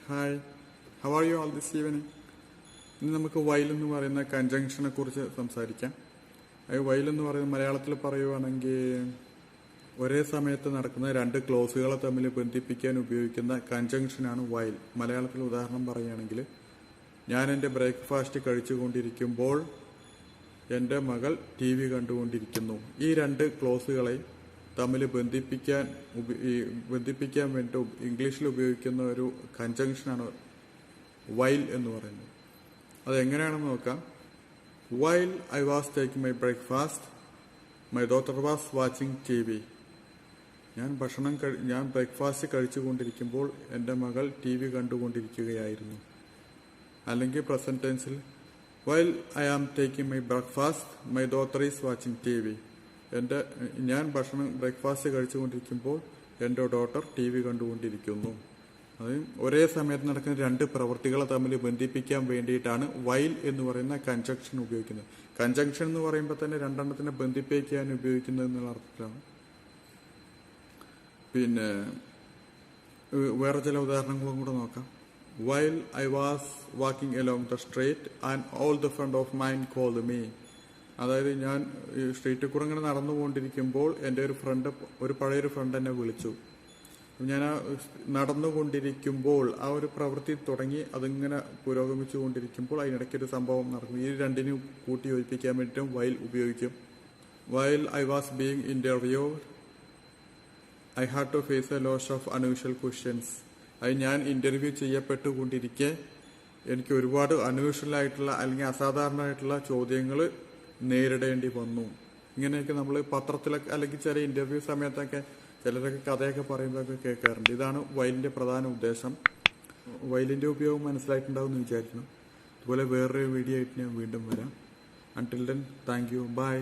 Hi, how are you all this evening? ഇന്ന് നമുക്ക് while എന്ന് പറയുന്ന കൺജങ്ഷനെ കുറിച്ച് സംസാരിക്കാം. വൈൽ എന്ന് പറയുന്ന മലയാളത്തിൽ പറയുവാണെങ്കിൽ ഒരേ സമയത്ത് നടക്കുന്ന രണ്ട് ക്ലോസുകളെ തമ്മിൽ ബന്ധിപ്പിക്കാൻ ഉപയോഗിക്കുന്ന കൺജങ്ഷനാണ് വൈൽ. മലയാളത്തിൽ ഉദാഹരണം പറയുകയാണെങ്കിൽ, ഞാൻ എൻ്റെ ബ്രേക്ക്ഫാസ്റ്റ് കഴിച്ചുകൊണ്ടിരിക്കുമ്പോൾ എൻ്റെ മകൾ TV കണ്ടുകൊണ്ടിരിക്കുന്നു. ഈ രണ്ട് ക്ലോസുകളെ തമ്മിൽ ബന്ധിപ്പിക്കാൻ വേണ്ടി ഇംഗ്ലീഷിൽ ഉപയോഗിക്കുന്ന ഒരു കൺജങ്ഷനാണ് വൈൽ എന്ന് പറയുന്നത്. അതെങ്ങനെയാണെന്ന് നോക്കാം. While I was taking my breakfast my daughter was watching TV. ഞാൻ ബ്രേക്ക്ഫാസ്റ്റ് കഴിച്ചുകൊണ്ടിരിക്കുമ്പോൾ എൻ്റെ മകൾ TV കണ്ടുകൊണ്ടിരിക്കുകയായിരുന്നു. അല്ലെങ്കിൽ പ്രസന്റ് ടെൻസിൽ while I am taking my breakfast my daughter is watching TV. ഞാൻ ബ്രേക്ക്ഫാസ്റ്റ് കഴിച്ചുകൊണ്ടിരിക്കുമ്പോൾ എൻ്റെ ഡോട്ടർ TV കണ്ടുകൊണ്ടിരിക്കുന്നു. അത് ഒരേ സമയത്ത് നടക്കുന്ന രണ്ട് പ്രവൃത്തികളെ തമ്മിൽ ബന്ധിപ്പിക്കാൻ വേണ്ടിയിട്ടാണ് വൈൽ എന്ന് പറയുന്ന കൺജങ്ഷൻ ഉപയോഗിക്കുന്നത്. കൺജങ്ഷൻ എന്ന് പറയുമ്പോൾ തന്നെ രണ്ടെണ്ണത്തിനെ ബന്ധിപ്പിക്കാൻ ഉപയോഗിക്കുന്നത് എന്നുള്ള അർത്ഥത്തിലാണ്. പിന്നെ വേറെ ചില ഉദാഹരണങ്ങളും കൂടെ നോക്കാം. While I was walking along the street and all the friend of mine called me. അതായത് ഞാൻ സ്ട്രീറ്റിൽ കൂടെ ഇങ്ങനെ നടന്നുകൊണ്ടിരിക്കുമ്പോൾ എൻ്റെ ഒരു പഴയൊരു ഫ്രണ്ട് എന്നെ വിളിച്ചു. ഞാൻ നടന്നുകൊണ്ടിരിക്കുമ്പോൾ ആ ഒരു പ്രവൃത്തി തുടങ്ങി അതിങ്ങനെ പുരോഗമിച്ചു കൊണ്ടിരിക്കുമ്പോൾ അതിനിടയ്ക്കൊരു സംഭവം നടക്കും. ഈ രണ്ടിനും കൂട്ടി യോജിപ്പിക്കാൻ വേണ്ടിയിട്ടും വൈൽ ഉപയോഗിക്കും. While I was being interviewed I had to face a lot of unusual questions. അത് ഞാൻ ഇന്റർവ്യൂ ചെയ്യപ്പെട്ടുകൊണ്ടിരിക്കെ എനിക്ക് ഒരുപാട് അൺയൂഷ്വൽ ആയിട്ടുള്ള അല്ലെങ്കിൽ അസാധാരണമായിട്ടുള്ള ചോദ്യങ്ങൾ നേരിടേണ്ടി വന്നു. ഇങ്ങനെയൊക്കെ നമ്മൾ പത്രത്തിലൊക്കെ അല്ലെങ്കിൽ ചില ഇന്റർവ്യൂ സമയത്തൊക്കെ ചിലരൊക്കെ കഥയൊക്കെ പറയുമ്പോഴൊക്കെ കേൾക്കാറുണ്ട്. ഇതാണ് വൈലിന്റെ പ്രധാന ഉദ്ദേശം. വൈലിന്റെ ഉപയോഗം മനസ്സിലായിട്ടുണ്ടാവും എന്ന് വിചാരിക്കുന്നു. അതുപോലെ വേറൊരു വീഡിയോ ആയിട്ട് ഞാൻ വീണ്ടും വരാം. Until then, thank you, by.